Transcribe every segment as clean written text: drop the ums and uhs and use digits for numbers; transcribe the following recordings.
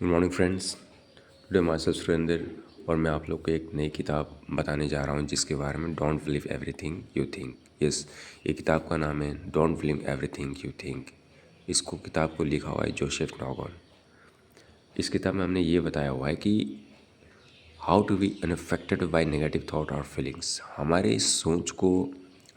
Good morning friends. Today my self Surendra और मैं आप लोग को एक नई किताब बताने जा रहा हूँ जिसके बारे में don't believe everything you think. Yes, ये किताब का नाम है don't believe everything you think. इसको किताब को लिखा हुआ है जोसेफ नॉगन। इस किताब में हमने ये बताया हुआ है कि how to be unaffected by negative thought और फीलिंग्स। हमारे सोच को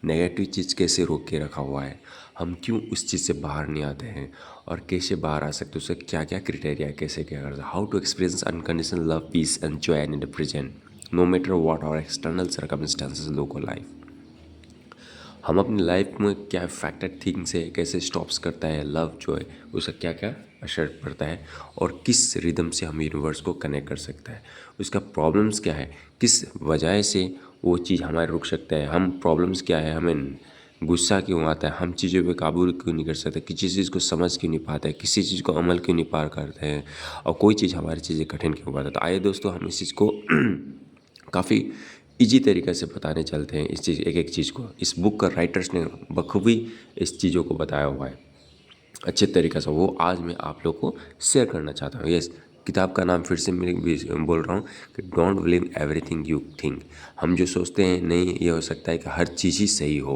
नेगेटिव चीज़ कैसे रोक के रखा हुआ है, हम क्यों उस चीज़ से बाहर नहीं आते हैं और कैसे बाहर आ सकते, उससे क्या क्या क्राइटेरिया है, कैसे क्या करते हैं। How to experience unconditional love, peace and joy in the present no matter what our external circumstances लोगो लाइफ। हम अपनी लाइफ में क्या फैक्टेड थिंग्स है, कैसे स्टॉप्स करता है लव जॉय, उसका क्या क्या असर पड़ता है और किस रिदम से हम यूनिवर्स को कनेक्ट कर सकता है, उसका प्रॉब्लम्स क्या है, किस वजह से वो चीज़ हमारे रुक सकता है, हम प्रॉब्लम्स क्या है, हमें गुस्सा क्यों आता है, हम चीज़ों पे काबू क्यों नहीं कर सकते, किसी चीज़ को समझ क्यों नहीं पाते, किसी चीज़ को अमल क्यों नहीं पार करते हैं और कोई चीज़ हमारी चीज़ें कठिन क्यों पाता है। तो आइए दोस्तों, हम इस चीज़ को काफ़ी इजी तरीके से बताने चलते हैं। इस चीज़ एक एक चीज़ को इस बुक का राइटर्स ने बखूबी इस चीज़ों को बताया हुआ है अच्छे तरीके से। वो आज मैं आप लोग को शेयर करना चाहता हूँ। यस, किताब का नाम फिर से मैं बोल रहा हूँ कि don't believe everything you think. हम जो सोचते हैं नहीं, ये हो सकता है कि हर चीज़ ही सही हो।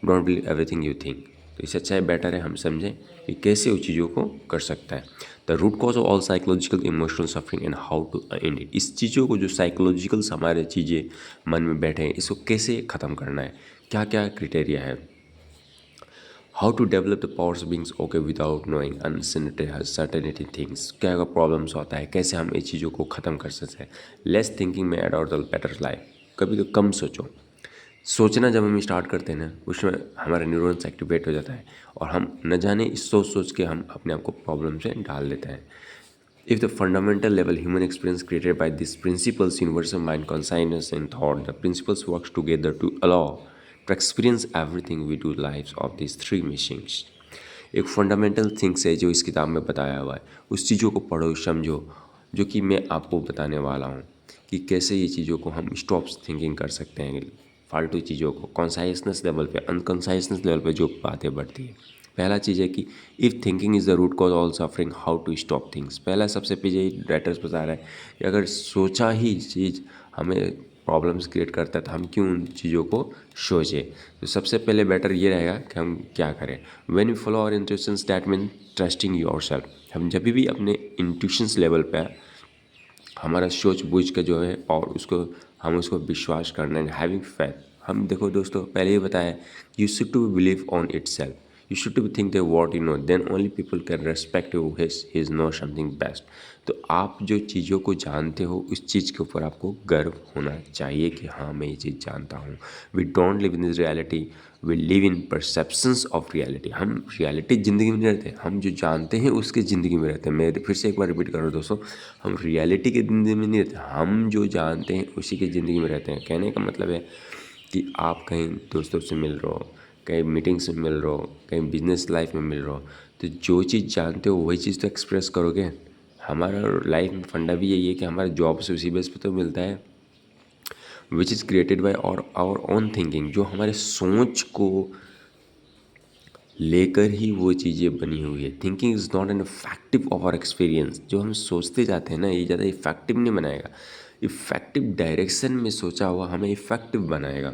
Don't believe everything you think. तो इससे अच्छा है, बेटर है हम समझें कि कैसे उन चीज़ों को कर सकता है। The root cause of all psychological emotional suffering and how to end it. इस चीज़ों को जो साइकोलॉजिकल हमारे चीज़ें मन में बैठे हैं, इसको कैसे ख़त्म करना है, क्या क्या क्राइटेरिया है। How to develop the powers beings okay without knowing uncertainty things. क्या क्या प्रॉब्लम्स होता है, कैसे हम इस चीज़ों को ख़त्म कर सकते हैं। लेस थिंकिंग में add out the better life. कभी तो कम सोचो। सोचना जब हम स्टार्ट करते हैं ना, उसमें हमारा न्यूरॉन्स एक्टिवेट हो जाता है और हम न जाने इस सोच सोच के हम अपने आप को प्रॉब्लम से डाल देते हैं। If the fundamental level human experience created by this principles universal mind consciousness and thought, the principles works together to allow to experience everything we do life of this three missings. एक fundamental things है जो इस किताब में बताया हुआ है, उस चीज़ों को पढ़ो समझो, जो कि मैं आपको बताने वाला हूँ कि कैसे ये चीज़ों को हम स्टॉप थिंकिंग कर सकते हैं। फालतू चीज़ों को कॉन्साइसनेस लेवल पे, अनकॉन्साइसनेस लेवल पे जो बातें बढ़ती है। पहला चीज़ है कि if thinking is the root cause all suffering how to stop things. पहला सबसे पीछे राइटर्स बता रहा है कि अगर सोचा ही चीज़ हमें प्रॉब्लम्स क्रिएट करता है तो हम क्यों उन चीज़ों को सोचें। तो सबसे पहले बेटर ये रहेगा कि हम क्या करें। When you follow our intuitions that mean trusting yourself. हम जब भी अपने इंट्यूशंस लेवल पे हमारा सोच बूझ के जो है और उसको हम उसको विश्वास करना है, हैविंग फैथ। हम देखो दोस्तों, पहले ही बताया, you should to believe on itself, you should to think the what you know, then only people can respect you his know something best. तो आप जो चीज़ों को जानते हो उस चीज़ के ऊपर आपको गर्व होना चाहिए कि हाँ मैं ये चीज़ जानता हूँ। We don't live in this reality, we live in perceptions of reality. हम रियलिटी ज़िंदगी में नहीं रहते, हम जो जानते हैं उसके ज़िंदगी में रहते हैं। मैं फिर से एक बार रिपीट कर रहा हूँ दोस्तों, हम रियलिटी के ज़िंदगी में नहीं रहते, हम जो जानते हैं उसी के ज़िंदगी में रहते हैं। कहने का मतलब है कि आप कहीं दोस्तों से मिल रहे हो, कहीं मीटिंग्स में मिल रहे हो, कहीं बिजनेस लाइफ में मिल रहे हो, तो जो चीज़ जानते हो वही चीज़ तो एक्सप्रेस करोगे। हमारा लाइफ में फंडा भी यही है कि हमारा जॉब से उसी बेस पे तो मिलता है, विच इज़ क्रिएटेड बाय और आवर ओन थिंकिंग। जो हमारे सोच को लेकर ही वो चीज़ें बनी हुई है। Thinking is not an effective of our experience. जो हम सोचते जाते हैं ना, ये ज़्यादा इफेक्टिव नहीं बनाएगा। इफेक्टिव डायरेक्शन में सोचा हुआ हमें इफेक्टिव बनाएगा।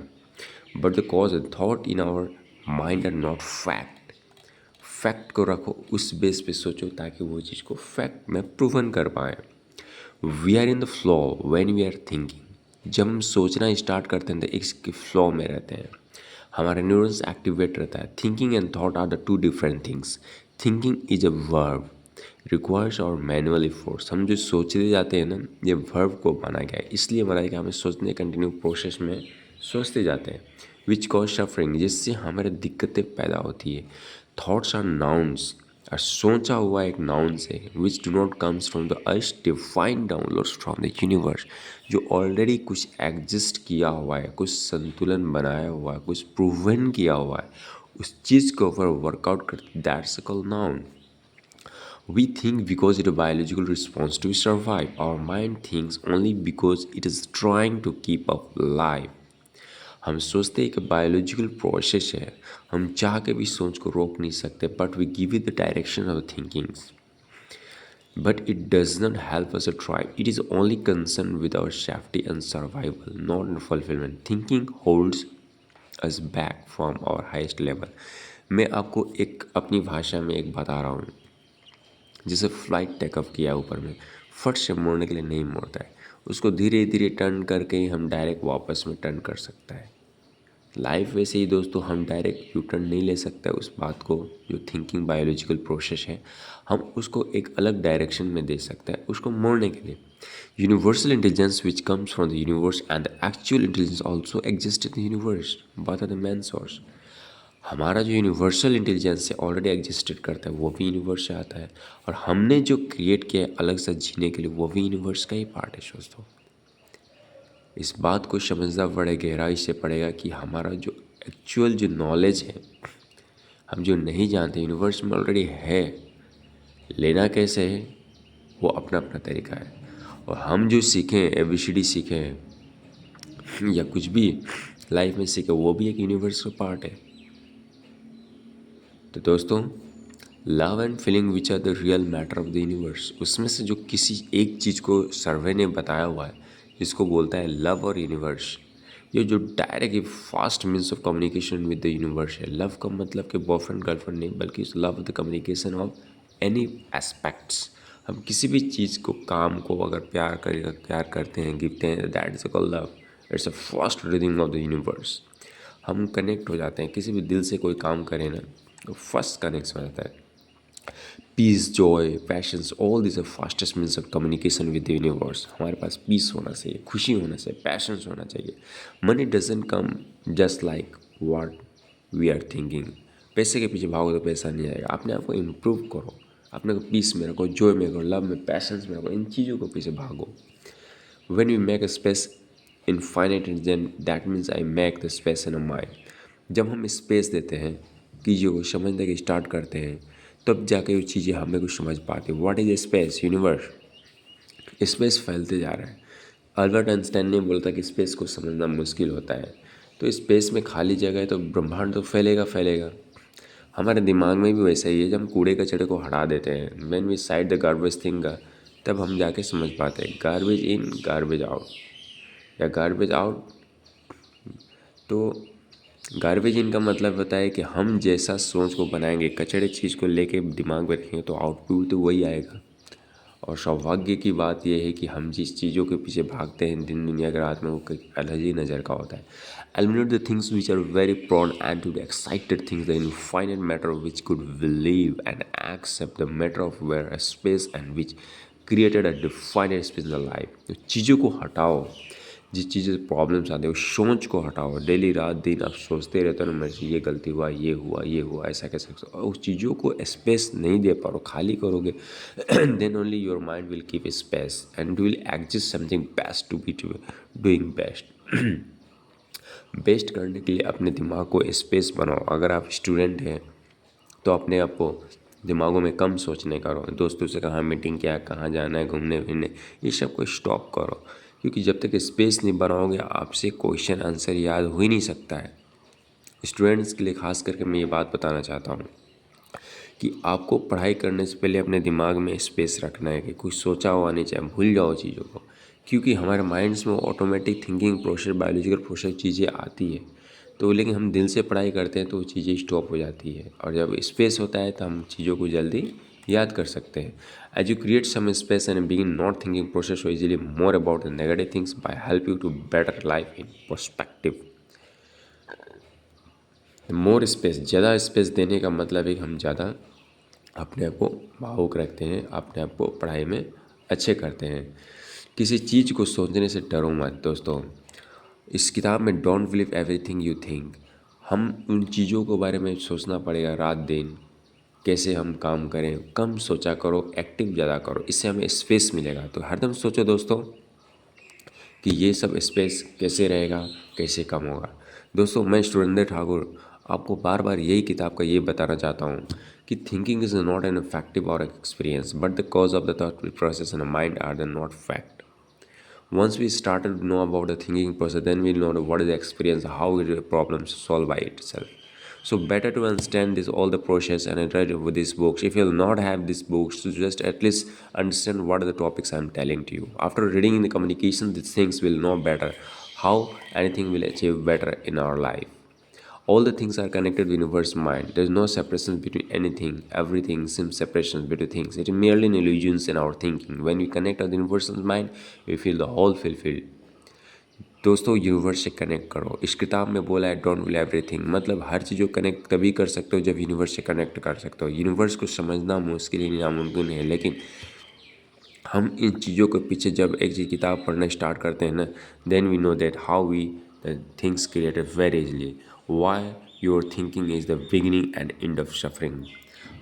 But the cause thought in our mind are not fact. Fact को रखो, उस बेस पे सोचो ताकि वो चीज़ को फैक्ट में प्रूवन कर पाए। We are in the flow when we are thinking. जब हम सोचना स्टार्ट करते हैं तो इसके फ्लो में रहते हैं, हमारा न्यूरल्स एक्टिवेट रहता है। Thinking and thought are the two different things. Thinking is a verb requires और मैनुअल फोर्स। हम जो सोचते जाते हैं ना, ये वर्ब को माना गया है, इसलिए माना गया हमें सोचने कंटिन्यू प्रोसेस में सोचते जाते हैं, विच कॉज सफरिंग, जिससे हमारे दिक्कतें पैदा होती है। थॉट्स आर नाउन्स, और सोचा हुआ एक नाउन से, which do not comes from the us defined downloads from the universe. जो ऑलरेडी कुछ एग्जिस्ट किया हुआ है, कुछ संतुलन बनाया हुआ है, कुछ प्रूवन किया हुआ है, उस चीज़ के ऊपर वर्कआउट करते, that's called noun. We think because it is a biological response to survive. Our mind thinks only because it is trying to keep up life. हम सोचते हैं कि बायोलॉजिकल प्रोसेस है, हम चाह के भी सोच को रोक नहीं सकते, but we give it the direction of thinkings. but it does not help us to thrive. It is only concerned with our safety and survival, not in fulfillment. Thinking holds us back from our highest level. मैं आपको एक अपनी भाषा में एक बता रहा हूँ, जैसे फ्लाइट टेकअप किया ऊपर में, फट से मोड़ने के लिए नहीं मोड़ता है, उसको धीरे धीरे टर्न करके ही हम डायरेक्ट वापस में टर्न कर सकता है। लाइफ वैसे ही दोस्तों, हम डायरेक्ट यू टर्न नहीं ले सकते उस बात को। जो थिंकिंग बायोलॉजिकल प्रोसेस है, हम उसको एक अलग डायरेक्शन में दे सकते हैं उसको मोड़ने के लिए। Universal intelligence which comes from the universe and the actual intelligence also exist in the universe, both are the main source. हमारा जो यूनिवर्सल इंटेलिजेंस है ऑलरेडी एग्जिस्टेड करता है, वो भी यूनिवर्स से आता है, और हमने जो क्रिएट किया है अलग से जीने के लिए, वो भी यूनिवर्स का ही पार्ट है दोस्तों। इस बात को समझना बड़े गहराई से पड़ेगा कि हमारा जो एक्चुअल जो नॉलेज है, हम जो नहीं जानते यूनिवर्स में ऑलरेडी है, लेना कैसे है वो अपना अपना तरीका है। और हम जो सीखें, ABCD सीखें या कुछ भी लाइफ में सीखें, वो भी एक यूनिवर्स का पार्ट है। तो दोस्तों, love and feeling which are the real matter of the universe, उसमें से जो किसी एक चीज़ को सर्वे ने बताया हुआ है जिसको बोलता है लव और यूनिवर्स, ये जो direct fast means of communication with the universe है। लव का मतलब कि बॉयफ्रेंड गर्लफ्रेंड नहीं, बल्कि love the communication of any aspects. हम किसी भी चीज़ को, काम को अगर प्यार करते हैं, गिरते हैं, that is called love. It's a fast rhythm of the universe. हम कनेक्ट हो जाते हैं, किसी भी दिल से कोई काम करें ना तो फर्स्ट कनेक्ट हो जाता है। Peace, joy, passions, all this are fastest means of communication with the universe. हमारे पास पीस होना चाहिए, खुशी होना चाहिए, पैशंस होना चाहिए। Money doesn't come just like what we are thinking. पैसे के पीछे भागो तो पैसा नहीं आएगा। अपने आप को इम्प्रूव करो, अपने को पीस में रखो, जॉय में रखो, लव में, पैशंस में रखो, इन चीज़ों को पीछे भागो। When we make a space in finite then that means I make the space in a mind। जब हम स्पेस देते हैं, चीज़ों को समझने के स्टार्ट करते हैं, तब जाके वो चीज़ें हमें कुछ समझ पाती है। What is space? Universe. Space फैलते जा रहा है। अल्बर्ट आइंस्टाइन ने बोला कि स्पेस को समझना मुश्किल होता है। तो स्पेस में खाली जगह है तो ब्रह्मांड तो फैलेगा फैलेगा। हमारे दिमाग में भी वैसा ही है। जब हम कूड़े कचड़े को हटा देते हैं, when we side the garbage thing, तब हम जाके समझ पाते हैं गार्बेज इन गार्बेज आउट या गार्बेज आउट। तो गार्बेज इन का मतलब होता है कि हम जैसा सोच को बनाएंगे, कचड़े चीज़ को लेके दिमाग में रखेंगे तो आउटपुट तो वही आएगा। और सौभाग्य की बात यह है कि हम जिस चीज़ों के पीछे भागते हैं दिन दुनिया के रात में, वो अलग ही नज़र का होता है। Eliminate the things which are very prone and to the excited things, the infinite matter which could believe and accept the matter of where a space and which created a defined space in the life. तो चीज़ों को हटाओ, जिस चीज़ से problems आते हैं उस सोच को हटाओ। डेली रात दिन आप सोचते रहते हो ना, मेरे से ये गलती हुआ, ये हुआ, ये हुआ, ऐसा कैसे, और उस चीज़ों को स्पेस नहीं दे पा रहे, खाली करोगे then only your mind will keep space and will exist something best to be doing best. Best करने के लिए अपने दिमाग को स्पेस बनाओ। अगर आप स्टूडेंट हैं तो अपने आप को दिमागों में कम सोचने करो। दोस्तों से कहाँ मीटिंग क्या, कहाँ जाना है, घूमने फिरने, ये सब को स्टॉप करो। क्योंकि जब तक स्पेस नहीं बनाओगे आपसे क्वेश्चन आंसर याद हो ही नहीं सकता है। स्टूडेंट्स के लिए खास करके मैं ये बात बताना चाहता हूँ कि आपको पढ़ाई करने से पहले अपने दिमाग में स्पेस रखना है कि कुछ सोचा हुआ नहीं चाहिए, भूल जाओ चीज़ों को। क्योंकि हमारे माइंड्स में automatic thinking process, biological process चीज़ें आती है, तो लेकिन हम दिल से पढ़ाई करते हैं तो वो चीज़ें स्टॉप हो जाती है। और जब स्पेस होता है तो हम चीज़ों को जल्दी याद कर सकते हैं। As you create some space and begin not thinking process easily more about the negative things by help you to better life in perspective. More space, ज़्यादा स्पेस देने का मतलब है कि हम ज़्यादा अपने आप को भावुक रखते हैं, अपने आप को पढ़ाई में अच्छे करते हैं। किसी चीज़ को सोचने से डरो मत दोस्तों। इस किताब में don't believe everything you think, हम उन चीज़ों के बारे में सोचना पड़ेगा रात दिन, कैसे हम काम करें, कम सोचा करो, एक्टिव ज़्यादा करो, इससे हमें स्पेस मिलेगा। तो हरदम सोचो दोस्तों कि ये सब स्पेस कैसे रहेगा, कैसे कम होगा। दोस्तों, मैं सुरेंद्र ठाकुर आपको बार बार यही किताब का ये बताना चाहता हूँ कि thinking is not an effective और experience but the cause of the thought process in mind are the not fact. Once we started to know about the thinking process, then we know what is the experience, how is the problem solved by itself. So better to understand this all the process and read with these books. If you'll not have these books, so just at least understand what are the topics I'm telling to you. After reading in the communication, these things will know better how anything will achieve better in our life. All the things are connected with universe mind. There is no separation between anything. Everything seems separation between things. It is merely an illusions in our thinking. When we connect with the universe mind, we feel the whole fulfilled. दोस्तों universe से connect करो. इस किताब में बोला है don't will everything, मतलब हर चीज़ को कनेक्ट तभी कर सकते हो जब यूनिवर्स से कनेक्ट कर सकते हो. यूनिवर्स को समझना मुश्किल ही नामुमकिन है, लेकिन हम इन चीज़ों के पीछे जब एक चीज़ किताब पढ़ना स्टार्ट करते हैं ना, then we know that how we things created very easily. Why your thinking is the beginning and end of suffering.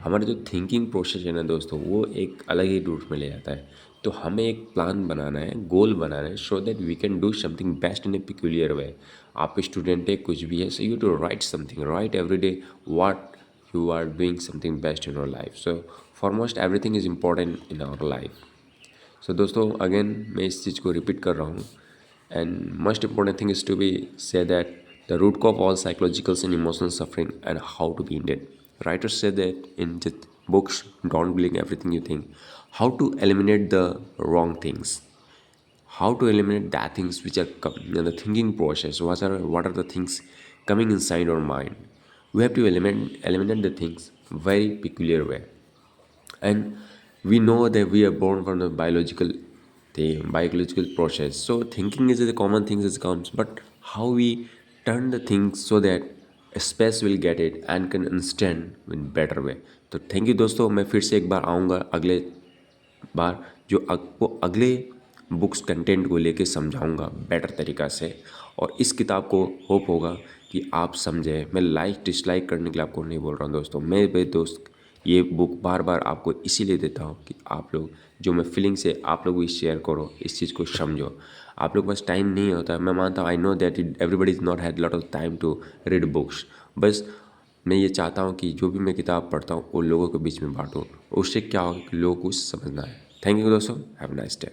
हमारा जो थिंकिंग प्रोसेस है ना दोस्तों, वो एक अलग ही रूट में ले जाता है. तो हमें एक प्लान बनाना है, गोल बनाना है, so that we can do something best in a peculiar way. आप स्टूडेंट है, कुछ भी है, so you to write something, right every day what you are doing something best in your life. So foremost everything is important in our life. So दोस्तों again मैं इस चीज़ को repeat कर रहा हूँ. And most important thing is to be say that the root cause all psychologicals and emotional suffering and how to be in date. Writers say that in the books, don't believe everything you think. How to eliminate the wrong things. How to eliminate that things which are in the thinking process. What are the things coming inside our mind? We have to eliminate the things very peculiar way. And we know that we are born from the biological process. So thinking is a common thing that comes, but how we turn the things so that a space will get it and can understand in better way. तो thank you दोस्तों. मैं फिर से एक बार आऊँगा अगले बार, जो आपको अगले बुक्स कंटेंट को लेके समझाऊंगा बेटर तरीक़ा से. और इस किताब को होप होगा कि आप समझें. मैं लाइक डिसलाइक करने के लिए आपको नहीं बोल रहा हूँ दोस्तों. मैं मेरे दोस्त ये बुक बार बार आपको इसीलिए देता हूँ कि आप लोग जो मैं फीलिंग से आप लोग भी शेयर करो, इस चीज़ को समझो. आप लोग के पास टाइम नहीं होता, मैं मानता हूँ. I know that everybody is not had lot of time to read books. बस मैं ये चाहता हूँ कि जो भी मैं किताब पढ़ता हूँ वो लोगों के बीच में बांटूँ. उससे क्या होगा कि लोगों को समझना है. थैंक यू दोस्तों. Have a nice day.